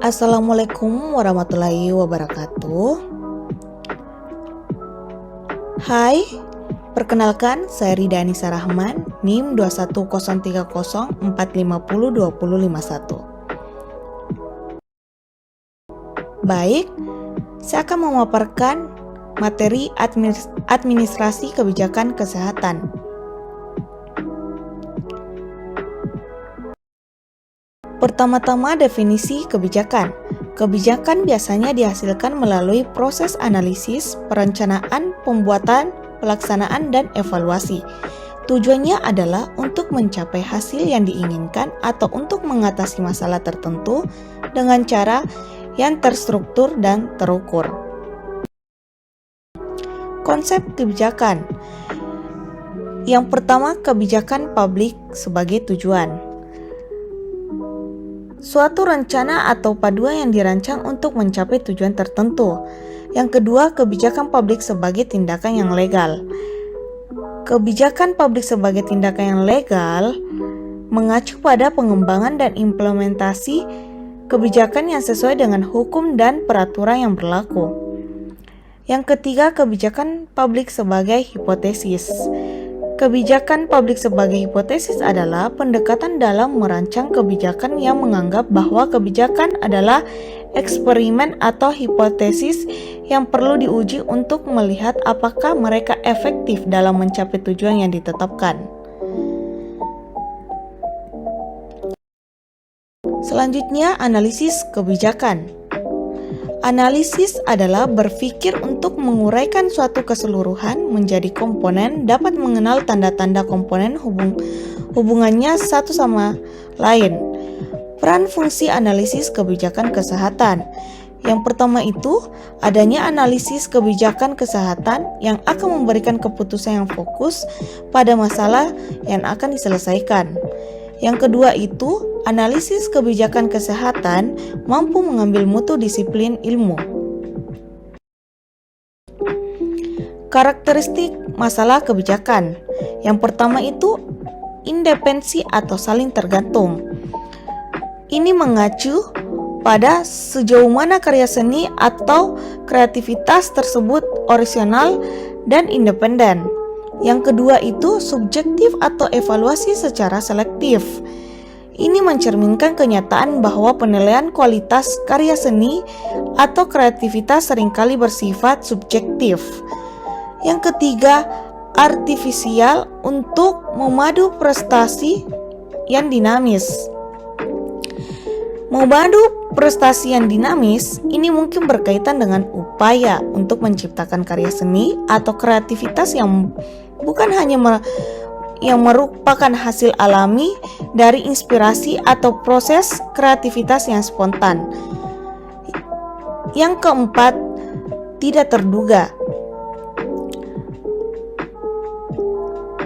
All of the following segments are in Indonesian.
Assalamualaikum warahmatullahi wabarakatuh. Hai, perkenalkan saya Rida Anissa Rahman, NIM 2103045025051. Baik, saya akan memaparkan materi administrasi kebijakan kesehatan. Pertama-tama, definisi kebijakan. Kebijakan biasanya dihasilkan melalui proses analisis, perencanaan, pembuatan, pelaksanaan, dan evaluasi. Tujuannya adalah untuk mencapai hasil yang diinginkan atau untuk mengatasi masalah tertentu dengan cara yang terstruktur dan terukur. Konsep kebijakan. Yang pertama, kebijakan publik sebagai tujuan. Suatu rencana atau paduan yang dirancang untuk mencapai tujuan tertentu. Yang kedua, kebijakan publik sebagai tindakan yang legal. Kebijakan publik sebagai tindakan yang legal mengacu pada pengembangan dan implementasi kebijakan yang sesuai dengan hukum dan peraturan yang berlaku. Yang ketiga, kebijakan publik sebagai hipotesis. Kebijakan publik sebagai hipotesis adalah pendekatan dalam merancang kebijakan yang menganggap bahwa kebijakan adalah eksperimen atau hipotesis yang perlu diuji untuk melihat apakah mereka efektif dalam mencapai tujuan yang ditetapkan. Selanjutnya, analisis kebijakan. Analisis adalah berpikir untuk menguraikan suatu keseluruhan menjadi komponen, dapat mengenal tanda-tanda komponen hubungannya satu sama lain. Peran fungsi analisis kebijakan kesehatan. Yang pertama itu, adanya analisis kebijakan kesehatan yang akan memberikan keputusan yang fokus pada masalah yang akan diselesaikan. Yang kedua itu, analisis kebijakan kesehatan mampu mengambil mutu disiplin ilmu. Karakteristik masalah kebijakan. Yang pertama itu, independensi atau saling tergantung. Ini mengacu pada sejauh mana karya seni atau kreativitas tersebut orisinal dan independen. Yang kedua itu subjektif atau evaluasi secara selektif. Ini mencerminkan kenyataan bahwa penilaian kualitas karya seni atau kreativitas seringkali bersifat subjektif. Yang ketiga, artifisial untuk memadu prestasi yang dinamis. Memadu prestasi yang dinamis ini mungkin berkaitan dengan upaya untuk menciptakan karya seni atau kreativitas yang bukan hanya yang merupakan hasil alami dari inspirasi atau proses kreativitas yang spontan. Yang keempat, tidak terduga.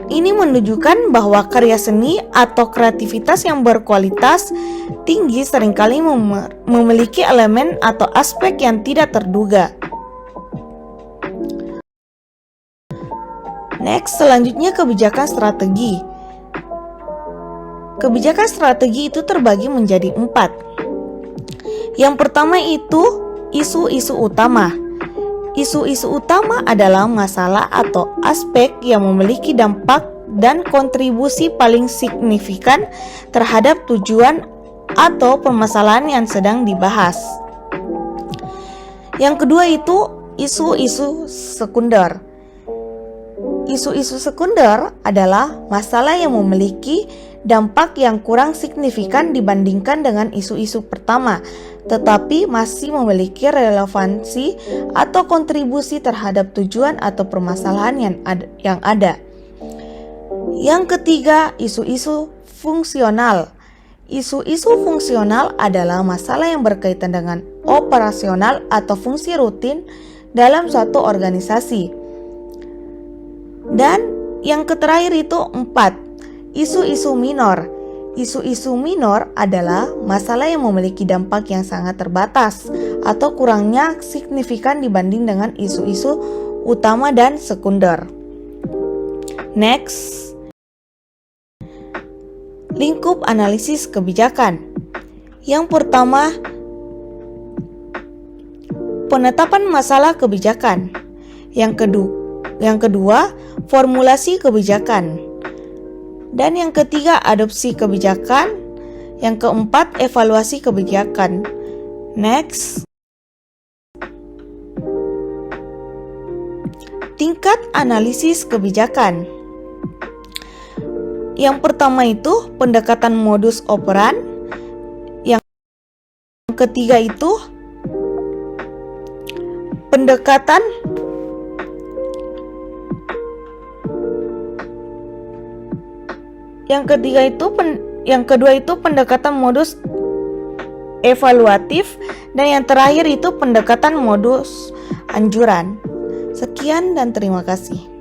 Ini menunjukkan bahwa karya seni atau kreativitas yang berkualitas tinggi seringkali memiliki elemen atau aspek yang tidak terduga. Next, selanjutnya kebijakan strategi. Kebijakan strategi itu terbagi menjadi 4. Yang pertama itu isu-isu utama. Isu-isu utama adalah masalah atau aspek yang memiliki dampak dan kontribusi paling signifikan terhadap tujuan atau permasalahan yang sedang dibahas. Yang kedua itu isu-isu sekunder. Isu-isu sekunder adalah masalah yang memiliki dampak yang kurang signifikan dibandingkan dengan isu-isu pertama, tetapi masih memiliki relevansi atau kontribusi terhadap tujuan atau permasalahan yang ada. Yang ketiga, isu-isu fungsional. Isu-isu fungsional adalah masalah yang berkaitan dengan operasional atau fungsi rutin dalam suatu organisasi. Dan yang terakhir itu 4, isu-isu minor. Isu-isu minor adalah masalah yang memiliki dampak yang sangat terbatas atau kurangnya signifikan dibanding dengan isu-isu utama dan sekunder. Next, lingkup analisis kebijakan. Yang pertama, penetapan masalah kebijakan. Yang kedua, formulasi kebijakan. Dan yang ketiga, adopsi kebijakan. Yang keempat, evaluasi kebijakan. Next. Tingkat analisis kebijakan. Yang pertama itu pendekatan modus operandi. Yang ketiga itu pendekatan yang kedua itu pendekatan modus evaluatif, dan yang terakhir itu pendekatan modus anjuran. Sekian dan terima kasih.